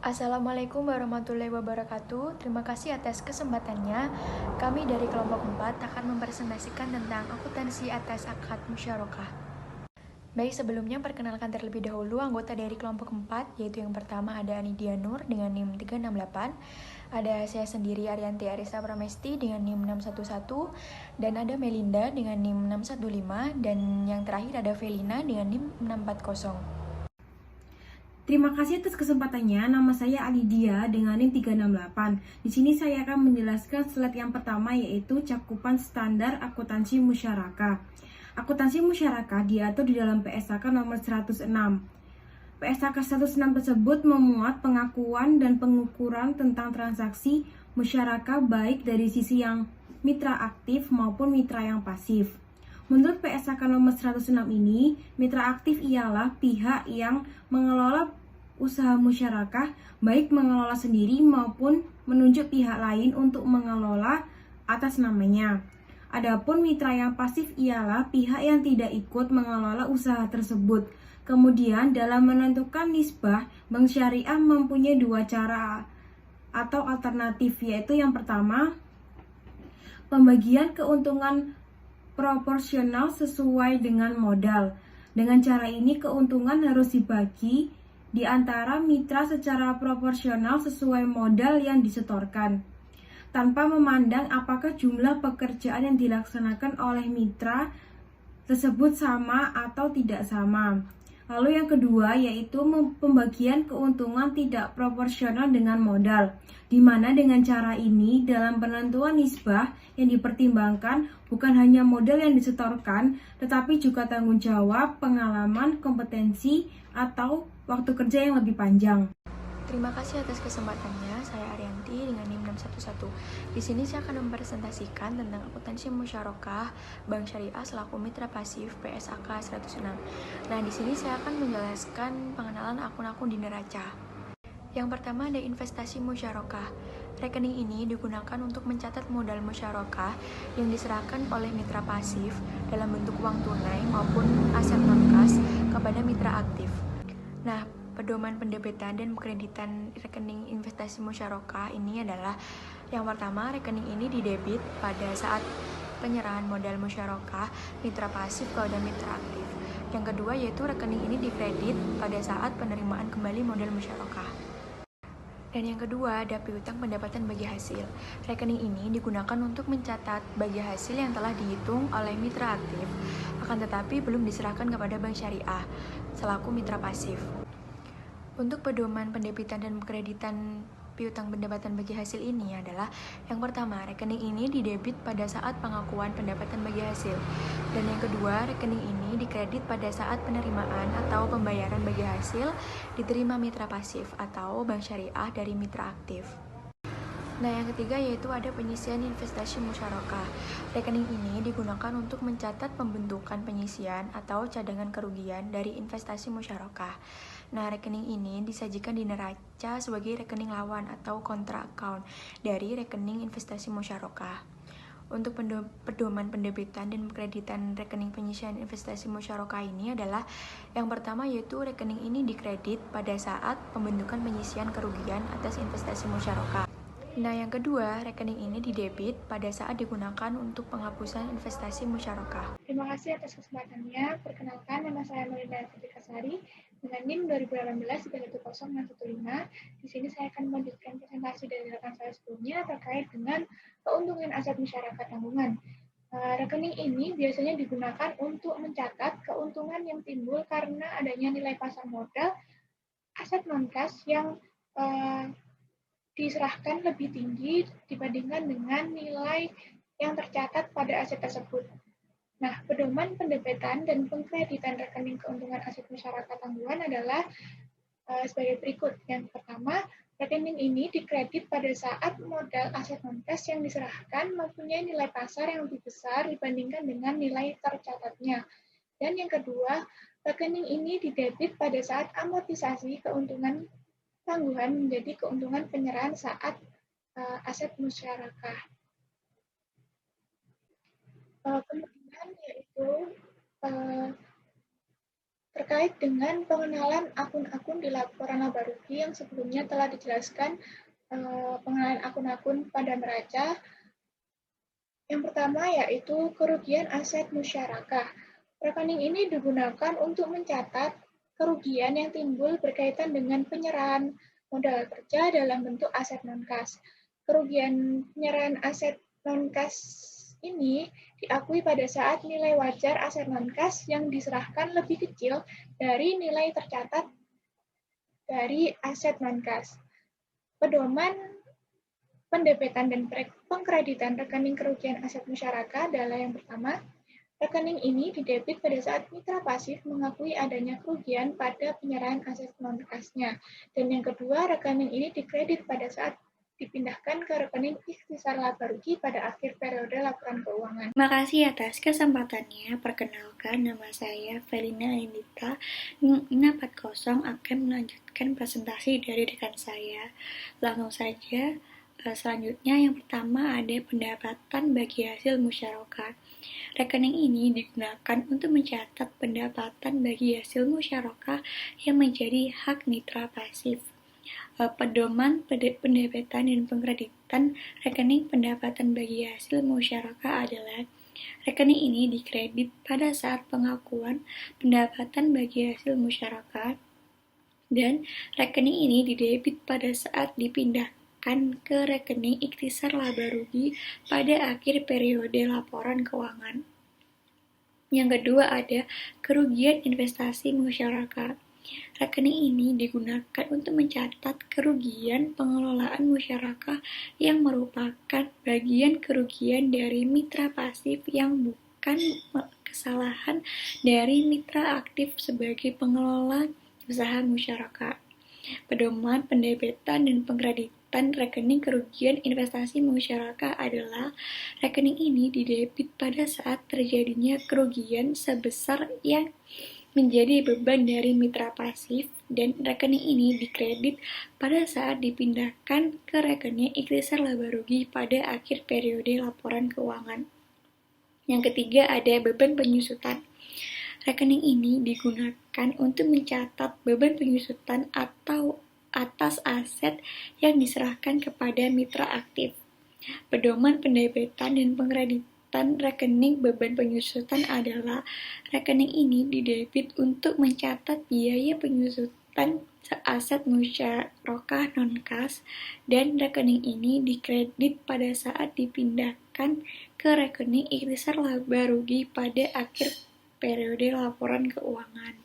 Assalamualaikum warahmatullahi wabarakatuh. Terima kasih atas kesempatannya. Kami dari kelompok 4 akan mempresentasikan tentang akuntansi atas akad musyarakah. Baik, sebelumnya perkenalkan terlebih dahulu anggota dari kelompok 4, yaitu yang pertama ada Anidia Nur dengan NIM 368, ada saya sendiri Arianti Arisa Pramesti dengan NIM 611, dan ada Melinda dengan NIM 615, dan yang terakhir ada Felina dengan NIM 640. Terima kasih atas kesempatannya. Nama saya Alidia dengan NIM 368. Di sini saya akan menjelaskan slide yang pertama, yaitu cakupan standar akuntansi musyarakah. Akuntansi musyarakah diatur di dalam PSAK nomor 106. PSAK 106 tersebut memuat pengakuan dan pengukuran tentang transaksi musyarakah baik dari sisi yang mitra aktif maupun mitra yang pasif. Menurut PSAK nomor 106 ini, mitra aktif ialah pihak yang mengelola usaha musyarakah, baik mengelola sendiri maupun menunjuk pihak lain untuk mengelola atas namanya. Adapun mitra yang pasif ialah pihak yang tidak ikut mengelola usaha tersebut. Kemudian dalam menentukan nisbah, Bank Syariah mempunyai dua cara atau alternatif, yaitu yang pertama, pembagian keuntungan proporsional sesuai dengan modal. Dengan cara ini keuntungan harus dibagi di antara mitra secara proporsional sesuai modal yang disetorkan, tanpa memandang apakah jumlah pekerjaan yang dilaksanakan oleh mitra tersebut sama atau tidak sama. Lalu yang kedua yaitu pembagian keuntungan tidak proporsional dengan modal, di mana dengan cara ini dalam penentuan nisbah yang dipertimbangkan bukan hanya modal yang disetorkan, tetapi juga tanggung jawab, pengalaman, kompetensi, atau waktu kerja yang lebih panjang. Terima kasih atas kesempatannya. Saya Arianti dengan NIM 611. Di sini saya akan mempresentasikan tentang akuntansi musyarakah Bank Syariah selaku mitra pasif PSAK 106. Nah, di sini saya akan menjelaskan pengenalan akun-akun di neraca. Yang pertama ada investasi musyarakah. Rekening ini digunakan untuk mencatat modal musyarakah yang diserahkan oleh mitra pasif dalam bentuk uang tunai maupun aset non-kas kepada mitra aktif. Nah, pedoman pendebitan dan kreditan rekening investasi musyarakah ini adalah yang pertama, rekening ini didebit pada saat penyerahan modal musyarakah mitra pasif kepada mitra aktif. Yang kedua yaitu rekening ini dikredit pada saat penerimaan kembali modal musyarakah. Dan yang kedua ada piutang pendapatan bagi hasil. Rekening ini digunakan untuk mencatat bagi hasil yang telah dihitung oleh mitra aktif, akan tetapi belum diserahkan kepada Bank Syariah selaku mitra pasif. Untuk pedoman pendebitan dan kreditan piutang pendapatan bagi hasil ini adalah yang pertama, rekening ini didebit pada saat pengakuan pendapatan bagi hasil. Dan yang kedua, rekening ini dikredit pada saat penerimaan atau pembayaran bagi hasil diterima mitra pasif atau Bank Syariah dari mitra aktif. Nah, yang ketiga yaitu ada penyisian investasi musyarakah. Rekening ini digunakan untuk mencatat pembentukan penyisian atau cadangan kerugian dari investasi musyarakah. Nah, rekening ini disajikan di neraca sebagai rekening lawan atau kontra account dari rekening investasi musyarakah. Untuk pedoman pendebitan dan kreditan rekening penyisian investasi musyarakah ini adalah yang pertama yaitu rekening ini dikredit pada saat pembentukan penyisian kerugian atas investasi musyarakah. Nah, yang kedua, rekening ini didebit pada saat digunakan untuk penghapusan investasi musyarakah. Terima kasih atas kesempatannya. Perkenalkan, nama saya Melinda Fitrikasari dengan NIM 2018-310615. Di sini saya akan melanjutkan presentasi dari rekan saya sebelumnya terkait dengan keuntungan aset masyarakat tanggungan. Rekening ini biasanya digunakan untuk mencatat keuntungan yang timbul karena adanya nilai pasar modal aset non-cash yang diserahkan lebih tinggi dibandingkan dengan nilai yang tercatat pada aset tersebut. Nah, pedoman pendebitan dan pengkreditan rekening keuntungan aset masyarakat tanggungan adalah sebagai berikut. Yang pertama, rekening ini dikredit pada saat modal aset non-cash yang diserahkan mempunyai nilai pasar yang lebih besar dibandingkan dengan nilai tercatatnya. Dan yang kedua, rekening ini didebit pada saat amortisasi keuntungan tanggungan menjadi keuntungan penyerahan saat aset musyarakah. Kemudian yaitu terkait dengan pengenalan akun-akun di laporan laba rugi yang sebelumnya telah dijelaskan pengenalan akun-akun pada neraca. Yang pertama yaitu kerugian aset musyarakah. Rekening ini digunakan untuk mencatat kerugian yang timbul berkaitan dengan penyerahan modal kerja dalam bentuk aset non-kas. Kerugian penyerahan aset non-kas ini diakui pada saat nilai wajar aset non-kas yang diserahkan lebih kecil dari nilai tercatat dari aset non-kas. Pedoman pendebetan dan pengkreditan rekening kerugian aset musyarakah adalah yang pertama, rekening ini didebit pada saat mitra pasif mengakui adanya kerugian pada penyerahan aset non-kasnya. Dan yang kedua, rekening ini dikredit pada saat dipindahkan ke rekening ikhtisar laba rugi pada akhir periode laporan keuangan. Terima kasih atas kesempatannya. Perkenalkan, nama saya Felina Anindita. 640 akan melanjutkan presentasi dari rekan saya. Langsung saja. Selanjutnya yang pertama ada pendapatan bagi hasil musyarakah. Rekening ini digunakan untuk mencatat pendapatan bagi hasil musyarakah yang menjadi hak mitra pasif. Pedoman pendebetan dan pengkreditan rekening pendapatan bagi hasil musyarakah adalah rekening ini dikredit pada saat pengakuan pendapatan bagi hasil musyarakah dan rekening ini didebit pada saat dipindahkan ke rekening ikhtisar laba rugi pada akhir periode laporan keuangan. Yang kedua ada kerugian investasi musyarakah. Rekening ini digunakan untuk mencatat kerugian pengelolaan musyarakah yang merupakan bagian kerugian dari mitra pasif yang bukan kesalahan dari mitra aktif sebagai pengelola usaha musyarakah. Pedoman pendebetan dan pengkreditan rekening kerugian investasi musyarakah adalah rekening ini didebit pada saat terjadinya kerugian sebesar yang menjadi beban dari mitra pasif dan rekening ini dikredit pada saat dipindahkan ke rekening ikhtisar laba rugi pada akhir periode laporan keuangan. Yang ketiga ada beban penyusutan. Rekening ini digunakan untuk mencatat beban penyusutan atau atas aset yang diserahkan kepada mitra aktif. Pedoman pendebetan dan pengkreditan rekening beban penyusutan adalah rekening ini didebit untuk mencatat biaya penyusutan aset musyarakah non-kas dan rekening ini dikredit pada saat dipindahkan ke rekening ikhtisar laba rugi pada akhir periode laporan keuangan.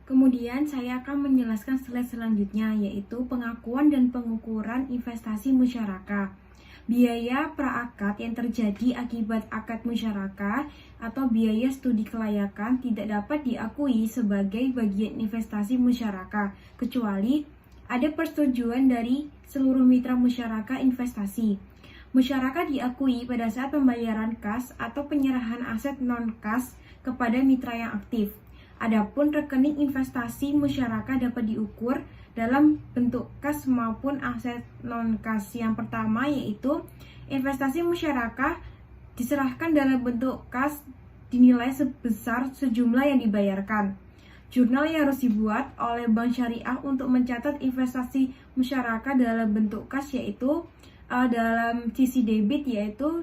Kemudian saya akan menjelaskan slide selanjutnya yaitu pengakuan dan pengukuran investasi musyarakah. Biaya praakad yang terjadi akibat akad musyarakah atau biaya studi kelayakan tidak dapat diakui sebagai bagian investasi musyarakah, kecuali ada persetujuan dari seluruh mitra musyarakah investasi. Musyarakah diakui pada saat pembayaran kas atau penyerahan aset non-kas kepada mitra yang aktif. Adapun rekening investasi musyarakah dapat diukur dalam bentuk kas maupun aset non-kas. Yang pertama yaitu investasi musyarakah diserahkan dalam bentuk kas dinilai sebesar sejumlah yang dibayarkan. Jurnal yang harus dibuat oleh Bank Syariah untuk mencatat investasi musyarakah dalam bentuk kas yaitu dalam sisi debit yaitu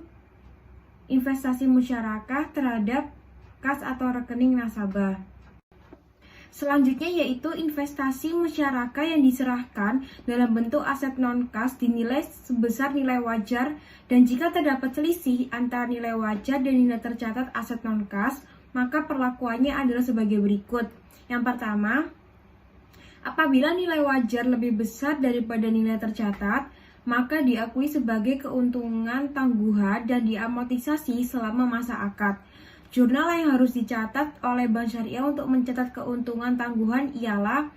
investasi musyarakah terhadap kas atau rekening nasabah. Selanjutnya yaitu investasi musyarakah yang diserahkan dalam bentuk aset non-kas dinilai sebesar nilai wajar dan jika terdapat selisih antara nilai wajar dan nilai tercatat aset non-kas, maka perlakuannya adalah sebagai berikut. Yang pertama, apabila nilai wajar lebih besar daripada nilai tercatat, maka diakui sebagai keuntungan tangguhan dan diamortisasi selama masa akad. Jurnal yang harus dicatat oleh Bank Syariah untuk mencatat keuntungan tangguhan ialah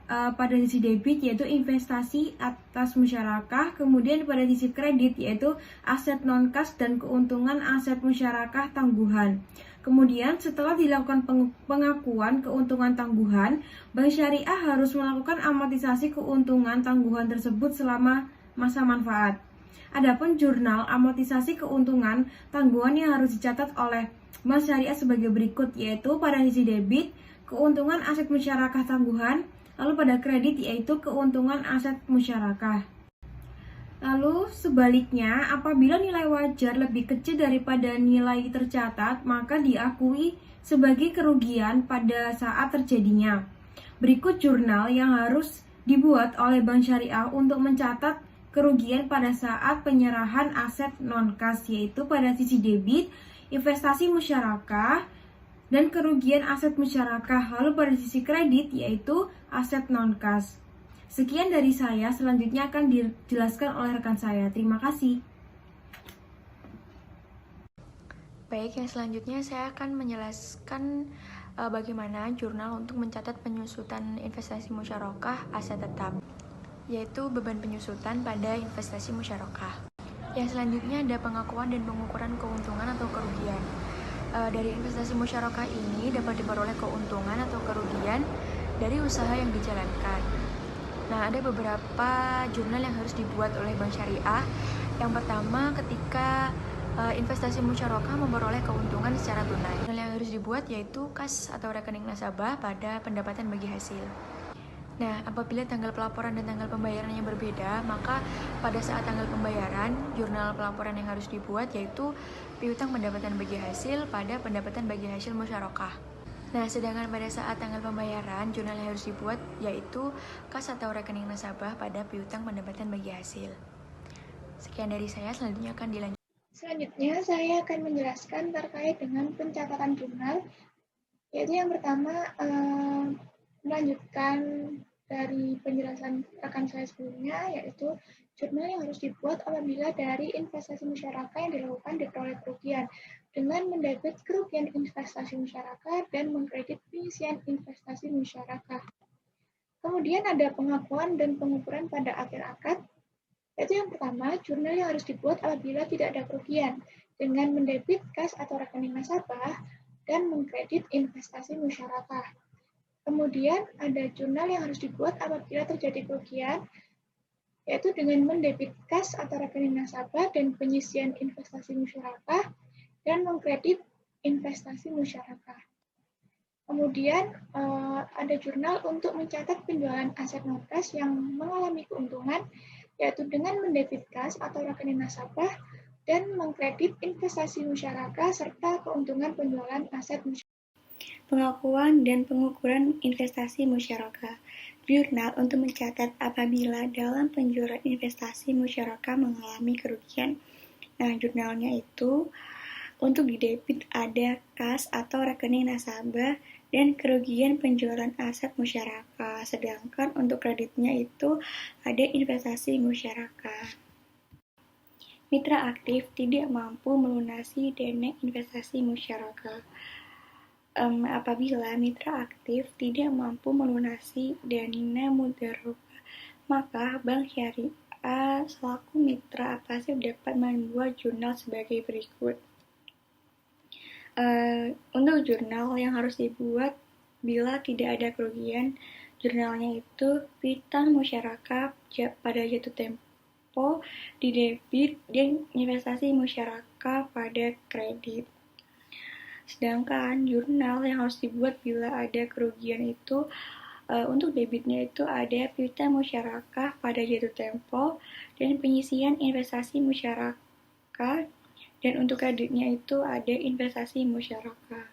pada sisi debit yaitu investasi atas musyarakah, kemudian pada sisi kredit yaitu aset non-kas dan keuntungan aset musyarakah tangguhan. Kemudian setelah dilakukan pengakuan keuntungan tangguhan, Bank Syariah harus melakukan amortisasi keuntungan tangguhan tersebut selama masa manfaat. Adapun jurnal amortisasi keuntungan tangguhan yang harus dicatat oleh bank syariah sebagai berikut, yaitu pada sisi debit, keuntungan aset musyarakah tangguhan, lalu pada kredit yaitu keuntungan aset musyarakah. Lalu sebaliknya, apabila nilai wajar lebih kecil daripada nilai tercatat, maka diakui sebagai kerugian pada saat terjadinya. Berikut jurnal yang harus dibuat oleh bank syariah untuk mencatat kerugian pada saat penyerahan aset non-kas, yaitu pada sisi debit, investasi musyarakah, dan kerugian aset musyarakah, lalu pada sisi kredit yaitu aset non-kas. Sekian dari saya, selanjutnya akan dijelaskan oleh rekan saya. Terima kasih. Baik, yang selanjutnya saya akan menjelaskan bagaimana jurnal untuk mencatat penyusutan investasi musyarakah aset tetap, yaitu beban penyusutan pada investasi musyarakah. Yang selanjutnya ada pengakuan dan pengukuran keuntungan atau kerugian. Dari investasi musyarakah ini dapat diperoleh keuntungan atau kerugian dari usaha yang dijalankan. Nah, ada beberapa jurnal yang harus dibuat oleh bank syariah. Yang pertama, ketika investasi musyarakah memperoleh keuntungan secara tunai. Jurnal yang harus dibuat yaitu kas atau rekening nasabah pada pendapatan bagi hasil. Nah, apabila tanggal pelaporan dan tanggal pembayarannya berbeda, maka pada saat tanggal pembayaran, jurnal pelaporan yang harus dibuat yaitu piutang pendapatan bagi hasil pada pendapatan bagi hasil musyarakah. Nah, sedangkan pada saat tanggal pembayaran, jurnal yang harus dibuat yaitu kas atau rekening nasabah pada piutang pendapatan bagi hasil. Sekian dari saya, selanjutnya akan dilanjutkan. Selanjutnya, saya akan menjelaskan terkait dengan pencatatan jurnal, yaitu yang pertama, melanjutkan dari penjelasan rekan saya sebelumnya, yaitu jurnal yang harus dibuat apabila dari investasi musyarakah yang dilakukan diperoleh kerugian, dengan mendebit kerugian investasi musyarakah dan mengkredit pengisian investasi musyarakah. Kemudian ada pengakuan dan pengukuran pada akhir akad, yaitu yang pertama, jurnal yang harus dibuat apabila tidak ada kerugian, dengan mendebit kas atau rekening nasabah dan mengkredit investasi musyarakah. Kemudian ada jurnal yang harus dibuat apabila terjadi kerugian, yaitu dengan mendebit kas atau rekening nasabah dan penyisian investasi musyarakah dan mengkredit investasi musyarakah. Kemudian ada jurnal untuk mencatat penjualan aset non-kas yang mengalami keuntungan, yaitu dengan mendebit kas atau rekening nasabah dan mengkredit investasi musyarakah serta keuntungan penjualan aset musyarakah. Pengakuan dan pengukuran investasi musyarakah. Jurnal untuk mencatat apabila dalam penjualan investasi musyarakah mengalami kerugian. Nah, jurnalnya itu untuk di debit ada kas atau rekening nasabah dan kerugian penjualan aset musyarakah. Sedangkan untuk kreditnya itu ada investasi musyarakah. Mitra aktif tidak mampu melunasi dana investasi musyarakah. Apabila mitra aktif tidak mampu melunasi dana mudharabah, maka bank syariah selaku mitra pasif dapat membuat jurnal sebagai berikut. Untuk jurnal yang harus dibuat bila tidak ada kerugian, jurnalnya itu piutang musyarakah pada jatuh tempo di debit dan investasi musyarakah pada kredit. Sedangkan jurnal yang harus dibuat bila ada kerugian itu untuk debitnya itu ada piutang musyarakah pada jatuh tempo dan penyisian investasi musyarakah, dan untuk kreditnya itu ada investasi musyarakah.